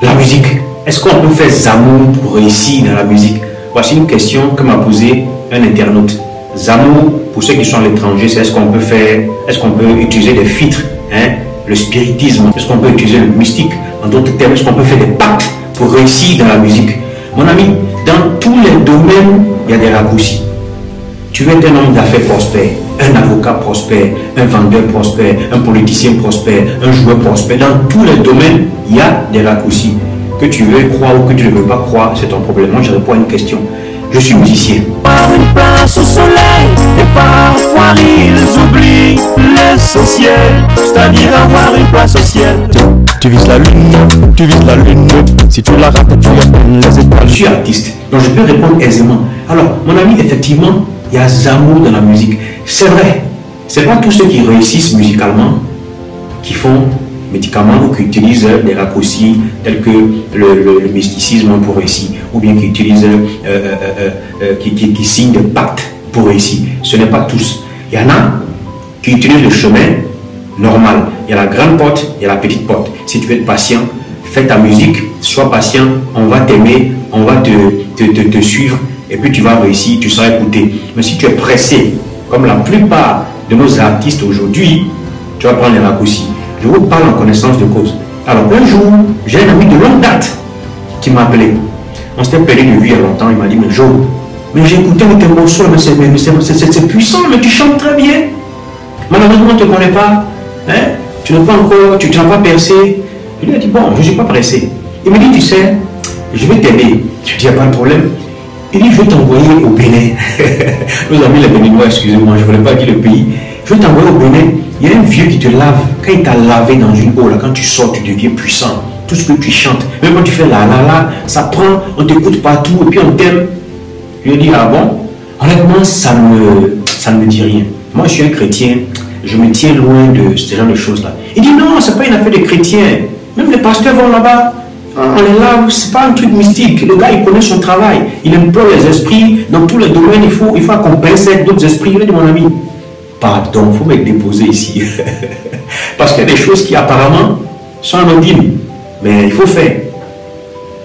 La musique. Est-ce qu'on peut faire Zamou pour réussir dans la musique? Voici une question que m'a posée un internaute. Zamou, pour ceux qui sont à l'étranger, c'est est-ce qu'on peut utiliser des filtres, hein, le spiritisme, est-ce qu'on peut utiliser le mystique, en d'autres termes, est-ce qu'on peut faire des pactes pour réussir dans la musique? Mon ami, dans tous les domaines, il y a des raccourcis. Tu veux être un homme d'affaires prospère, un avocat prospère, un vendeur prospère, un politicien prospère, un joueur prospère. Dans tous les domaines, il y a des raccourcis. Que tu veux croire ou que tu ne veux pas croire, c'est ton problème. Moi, je réponds à une question. Je suis musicien. Par une place au soleil, et parfois ils oublient l'essentiel, c'est-à-dire avoir une place au ciel. Tu vises la lune, si tu la rates, tu appelles les étoiles. Je suis artiste, donc je peux répondre aisément. Alors, mon ami, effectivement, il y a Zamou dans la musique. C'est vrai, c'est pas tous ceux qui réussissent musicalement qui font médicaments ou qui utilisent des raccourcis tels que le mysticisme pour réussir, ou bien qui utilisent, qui signent des pactes pour réussir. Ce n'est pas tous. Il y en a qui utilisent le chemin normal. Il y a la grande porte, il y a la petite porte. Si tu veux être patient, fais ta musique, sois patient, on va t'aimer, on va te suivre, et puis tu vas réussir, tu seras écouté. Mais si tu es pressé, comme la plupart de nos artistes aujourd'hui, tu vas prendre les raccourcis. Je vous parle en connaissance de cause. Alors un jour, j'ai un ami de longue date qui m'a appelé. On s'était perdu de vue il y a longtemps. Il m'a dit, mais Joe, mais j'ai écouté tes morceaux, mais c'est puissant, mais tu chantes très bien. Malheureusement, on ne te connaît pas. Hein? Tu n'as pas encore, tu n'as pas percé. Je lui ai dit, bon, je ne suis pas pressé. Il me dit, tu sais, je vais t'aider. Je dis, il n'y a pas de problème. Il dit, je vais t'envoyer au Bénin. Nos amis les Béninois, excusez-moi, je ne voulais pas dire le pays. Je vais t'envoyer au Bénin. Il y a un vieux qui te lave. Quand il t'a lavé dans une eau, là, quand tu sors, tu deviens puissant. Tout ce que tu chantes, même quand tu fais la, ça prend, on t'écoute partout et puis on t'aime. Je lui ai dit, ah bon? Honnêtement, ça ne me dit rien. Moi, je suis un chrétien, je me tiens loin de ce genre de choses-là. Il dit, non, c'est pas une affaire de chrétiens. Même les pasteurs vont là-bas, on les lave, c'est pas un truc mystique. Le gars, il connaît son travail. Il emploie les esprits. Dans tous les domaines, il faut accompagner d'autres esprits. Il a dit, mon ami, pardon, il faut me déposer ici. Parce qu'il y a des choses qui apparemment sont anodines. Mais il faut faire.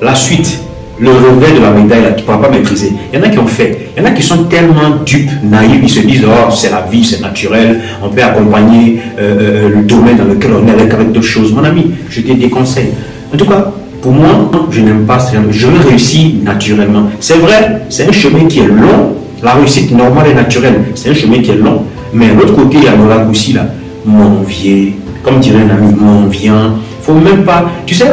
La suite, le revers de la médaille, là, tu ne pourras pas maîtriser. Il y en a qui ont fait. Il y en a qui sont tellement dupes, naïfs, ils se disent, oh, c'est la vie, c'est naturel, on peut accompagner le domaine dans lequel on est avec d'autres choses. Mon ami, je te déconseille. En tout cas, pour moi, je n'aime pas ça. Je veux réussir naturellement. C'est vrai, c'est un chemin qui est long. La réussite normale et naturelle, c'est un chemin qui est long. Mais de l'autre côté, il y a le raccourci là. Mon vieux, comme dirait un ami, mon vient. Faut même pas. Tu sais,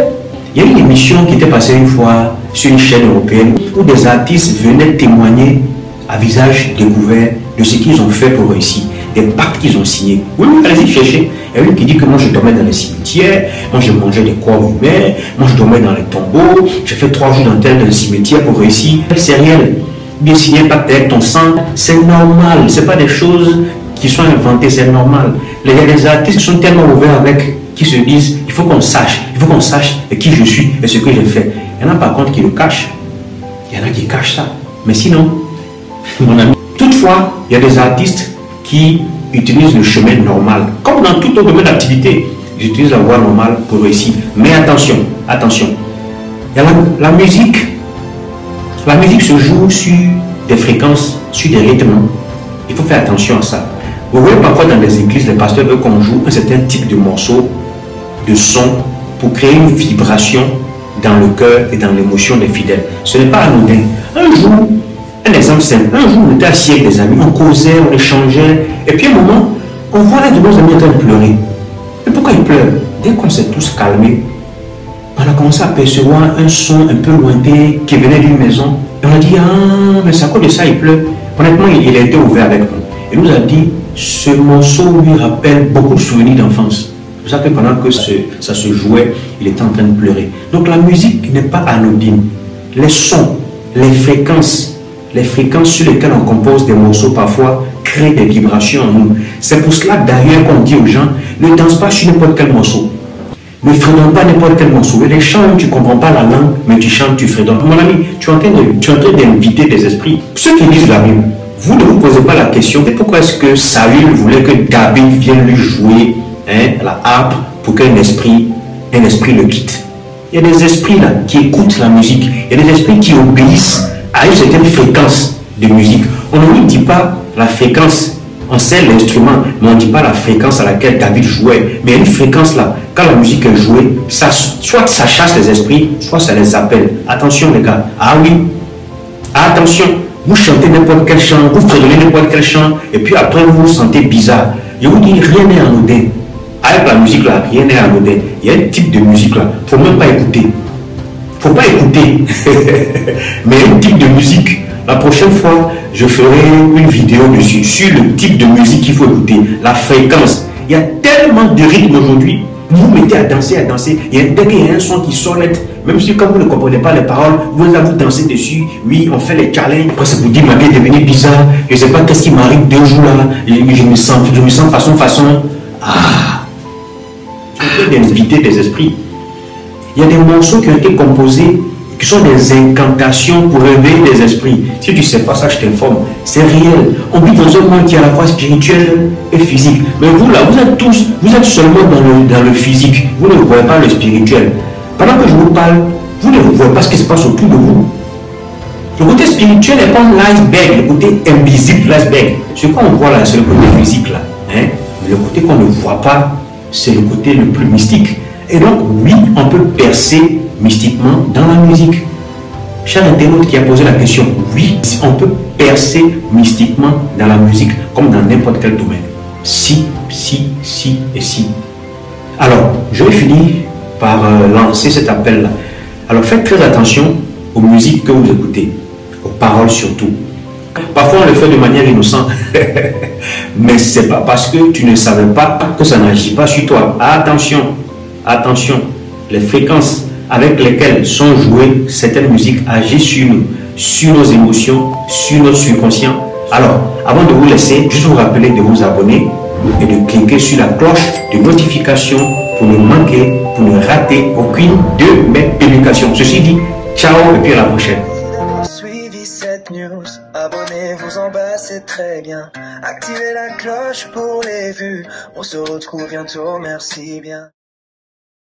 il y a une émission qui était passée une fois sur une chaîne européenne où des artistes venaient témoigner à visage découvert de ce qu'ils ont fait pour réussir, des pactes qu'ils ont signés. Oui, allez-y chercher. Il y a une qui dit que moi je dormais dans les cimetières, moi je mangeais des corps humains, moi je dormais dans les tombeaux, j'ai fait 3 jours d'antenne dans le cimetière pour réussir. C'est réel. Bien signer un pacte avec ton sang, c'est normal. C'est pas des choses qui sont inventées, c'est normal. Il y a des artistes qui sont tellement ouverts avec, qui se disent, il faut qu'on sache qui je suis et ce que j'ai fait. Il y en a par contre qui le cachent. Il y en a qui cachent ça. Mais sinon, mon ami, toutefois, il y a des artistes qui utilisent le chemin normal. Comme dans tout autre domaine d'activité, ils utilisent la voie normale pour réussir. Mais attention, attention. Il y a la musique. La musique se joue sur des fréquences, sur des rythmes. Il faut faire attention à ça. Vous voyez parfois dans les églises, les pasteurs veulent qu'on joue un certain type de morceau, de son, pour créer une vibration dans le cœur et dans l'émotion des fidèles. Ce n'est pas anodin. Un jour, un exemple simple, un jour on était assis avec des amis, on causait, on échangeait, et puis à un moment, on voit l'un de nos amis en train de pleurer. Et pourquoi il pleure? Dès qu'on s'est tous calmés, on a commencé à percevoir un son un peu lointain qui venait d'une maison. Et on a dit, ah, mais c'est à cause de ça, il pleure. Honnêtement, il a été ouvert avec nous. Il nous a dit, ce morceau lui rappelle beaucoup de souvenirs d'enfance. C'est pour ça que pendant que ça se jouait, il était en train de pleurer. Donc la musique n'est pas anodine. Les sons, les fréquences sur lesquelles on compose des morceaux parfois créent des vibrations en nous. C'est pour cela d'ailleurs qu'on dit aux gens, ne danse pas sur n'importe quel morceau. Ne fredonne pas n'importe quel morceau. Et les chants, tu ne comprends pas la langue, mais tu chantes, tu fredonnes. Mon ami, tu es en train d'inviter des esprits. Ceux qui lisent la Bible, vous ne vous posez pas la question, mais pourquoi est-ce que Saül voulait que David vienne lui jouer la harpe pour qu'un esprit le quitte? Il y a des esprits là qui écoutent la musique. Il y a des esprits qui obéissent à une certaine fréquence de musique. On ne dit pas la fréquence. On sait l'instrument, mais on ne dit pas la fréquence à laquelle David jouait. Mais il y a une fréquence là. Quand la musique est jouée, ça, soit ça chasse les esprits, soit ça les appelle. Attention les gars. Ah oui. Attention. Vous chantez n'importe quel chant, vous fredonnez n'importe quel chant, et puis après vous vous sentez bizarre. Je vous dis, rien n'est anodin. Avec la musique là, rien n'est anodin. Il y a un type de musique là, il ne faut même pas écouter. Il ne faut pas écouter. Mais un type de musique. La prochaine fois, je ferai une vidéo dessus, sur le type de musique qu'il faut écouter, la fréquence. Il y a tellement de rythme aujourd'hui. Vous vous mettez à danser, à danser. Dès qu'il y a un son qui sort net, même si quand vous ne comprenez pas les paroles, vous allez vous danser dessus. Oui, on fait les challenges. Après, ça vous dit, ma vie est devenue bizarre. Je ne sais pas qu'est-ce qui m'arrive 2 jours là. Je me sens façon. Ah! Tu peux inviter des esprits. Il y a des morceaux qui ont été composés qui sont des incantations pour réveiller des esprits. Si tu ne sais pas ça, je t'informe. C'est réel. On vit dans un monde qui est à la fois spirituel et physique. Mais vous là, vous êtes seulement dans le physique. Vous ne voyez pas le spirituel. Pendant que je vous parle, vous ne voyez pas ce qui se passe autour de vous. Le côté spirituel est comme l'iceberg, le côté invisible de l'iceberg. Ce qu'on voit là, c'est le côté physique là. Hein? Mais le côté qu'on ne voit pas, c'est le côté le plus mystique. Et donc, oui, on peut percer mystiquement dans la musique. Cher internaute qui a posé la question, oui, on peut percer mystiquement dans la musique, comme dans n'importe quel domaine. Si et si. Alors, je vais finir par lancer cet appel-là. Alors, faites très attention aux musiques que vous écoutez, aux paroles surtout. Parfois, on le fait de manière innocente, mais c'est pas parce que tu ne savais pas que ça n'agit pas sur toi. Attention, attention, les fréquences avec lesquelles sont jouées certaines musiques agissent sur nos émotions, sur notre subconscient. Alors, avant de vous laisser, juste vous rappeler de vous abonner et de cliquer sur la cloche de notification pour ne manquer, pour ne rater aucune de mes publications. Ceci dit, ciao et puis à la prochaine. Suivi cette news, abonnez-vous en bas, c'est très bien. Activez la cloche pour les vues, on se retrouve bientôt, merci bien.